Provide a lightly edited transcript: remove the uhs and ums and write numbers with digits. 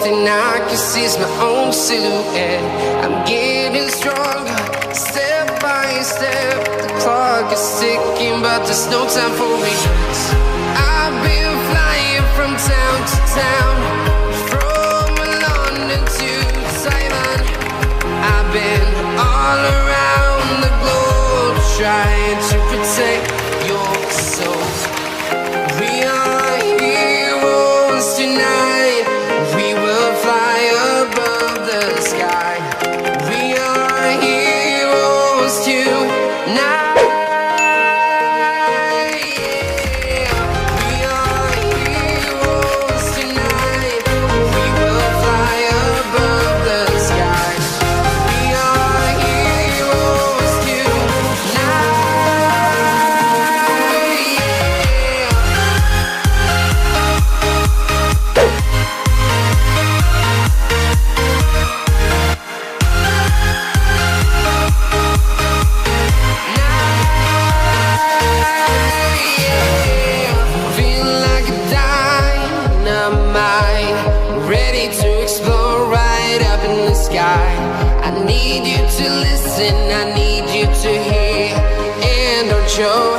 thing I can see is my own silhouette. I'm getting stronger, step by step. The clock is ticking, but there's no time for regrets. I've been flying from town to town, from London to Taiwan. I've been all around the globe, trying to protect your soul. We are heroes tonight. We will fly above the sky. We are heroes tonight. We are heroes tonight. We will fly above the sky. We are heroes tonight. Feeling like a dynamite, ready to explode right up in the sky. I need you to listen, I need you to hear, and don't show